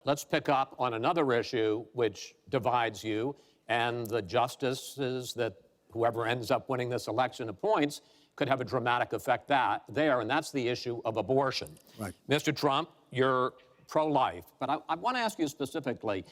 Let's pick up on another issue which divides you and the justices that whoever ends up winning this election appoints could have a dramatic effect there, and that's the issue of abortion. Right. Mr. Trump, you're pro-life, but I want to ask you specifically,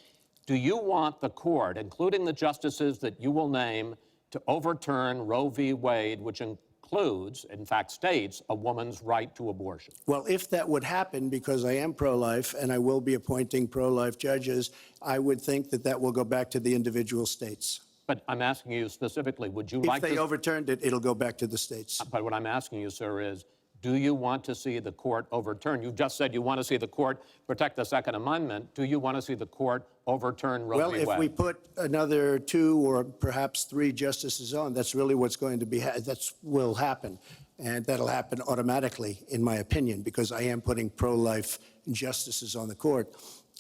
do you want the court, including the justices that you will name, to overturn Roe v. Wade, which includes, in fact, states a woman's right to abortion? Well, if that would happen, because I am pro-life and I will be appointing pro-life judges, I would think that that will go back to the individual states. But I'm asking you specifically, would you like to... If they overturned it, it'll go back to the states. But what I'm asking you, sir, is do you want to see the court overturn? You just said you want to see the court protect the Second Amendment. Do you want to see the court overturn Roe v. Wade? Well, if we put another 2 or perhaps 3 justices on, that's really what's going to be, that will happen. And that'll happen automatically, in my opinion, because I am putting pro-life justices on the court.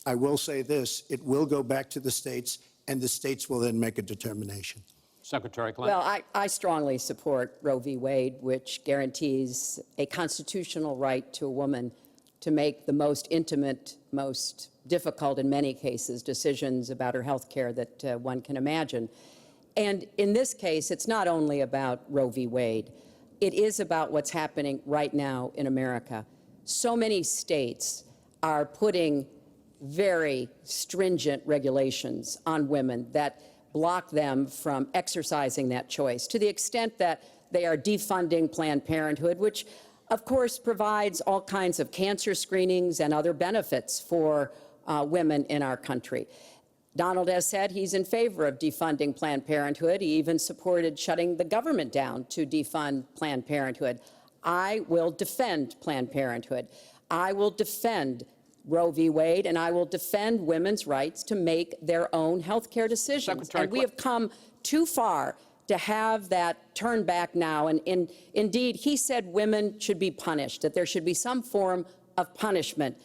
I will say this, it will go back to the states, and the states will then make a determination. Secretary Clinton. Well, I strongly support Roe v. Wade, which guarantees a constitutional right to a woman to make the most intimate, most difficult, in many cases, decisions about her health care that one can imagine. And in this case, it's not only about Roe v. Wade. It is about what's happening right now in America. So many states are putting very stringent regulations on women that block them from exercising that choice, to the extent that they are defunding Planned Parenthood, which, of course, provides all kinds of cancer screenings and other benefits for women in our country. Donald has said he's in favor of defunding Planned Parenthood. He even supported shutting the government down to defund Planned Parenthood. I will defend Planned Parenthood. I will defend Roe v. Wade, and I will defend women's rights to make their own health care decisions. And we have come too far to have that turned back now. And indeed, he said women should be punished, that there should be some form of punishment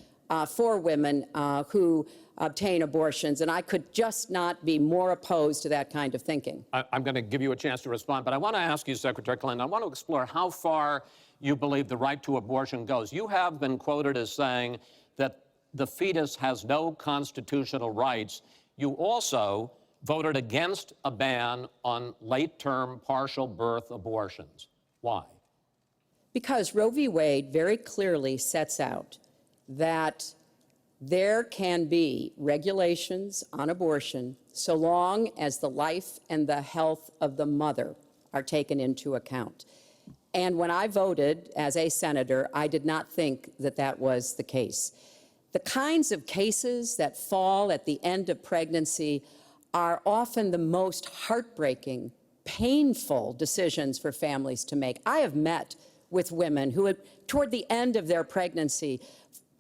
for women who obtain abortions. And I could just not be more opposed to that kind of thinking. I'm going to give you a chance to respond, but I want to ask you, Secretary Clinton, I want to explore how far you believe the right to abortion goes. You have been quoted as saying that the fetus has no constitutional rights. You also voted against a ban on late-term partial birth abortions. Why? Because Roe v. Wade very clearly sets out that there can be regulations on abortion so long as the life and the health of the mother are taken into account. And when I voted as a senator, I did not think that that was the case. The kinds of cases that fall at the end of pregnancy are often the most heartbreaking, painful decisions for families to make. I have met with women who, toward the end of their pregnancy,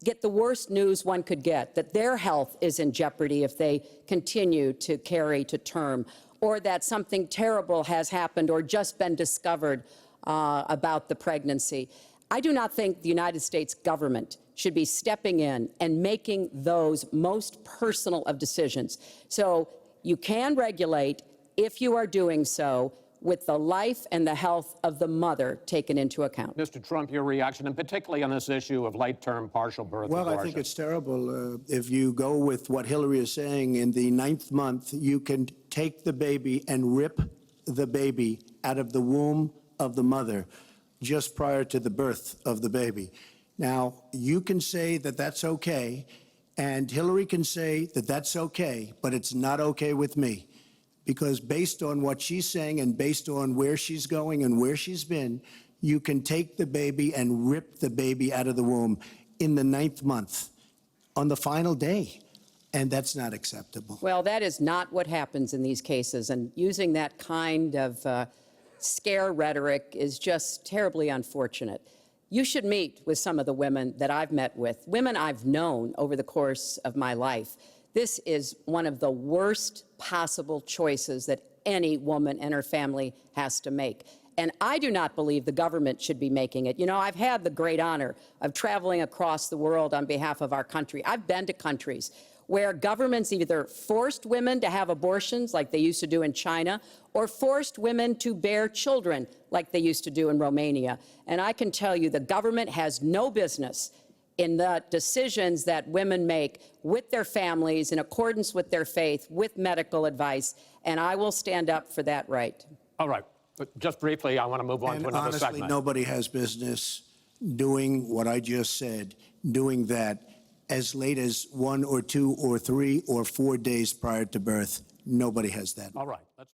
get the worst news one could get, that their health is in jeopardy if they continue to carry to term, or that something terrible has happened or just been discovered about the pregnancy. I do not think the United States government should be stepping in and making those most personal of decisions. So you can regulate, if you are doing so, with the life and the health of the mother taken into account. Mr. Trump, your reaction, and particularly on this issue of late-term partial birth abortion. Well, I think it's terrible. If you go with what Hillary is saying, in the 9th month, you can take the baby and rip the baby out of the womb of the mother just prior to the birth of the baby. Now, you can say that that's okay, and Hillary can say that that's okay, but it's not okay with me. Because based on what she's saying and based on where she's going and where she's been, you can take the baby and rip the baby out of the womb in the 9th month, on the final day. And that's not acceptable. Well, that is not what happens in these cases. And using that kind of scare rhetoric is just terribly unfortunate. You should meet with some of the women that I've met with, women I've known over the course of my life. This is one of the worst possible choices that any woman and her family has to make. And I do not believe the government should be making it. You know, I've had the great honor of traveling across the world on behalf of our country. I've been to countries where governments either forced women to have abortions like they used to do in China, or forced women to bear children like they used to do in Romania. And I can tell you the government has no business in the decisions that women make with their families, in accordance with their faith, with medical advice, and I will stand up for that right. All right. But just briefly, I want to move on to And another honestly, segment. nobody has business doing what I just said, doing that as late as 1 or 2 or 3 or 4 days prior to birth. Nobody has that. All right.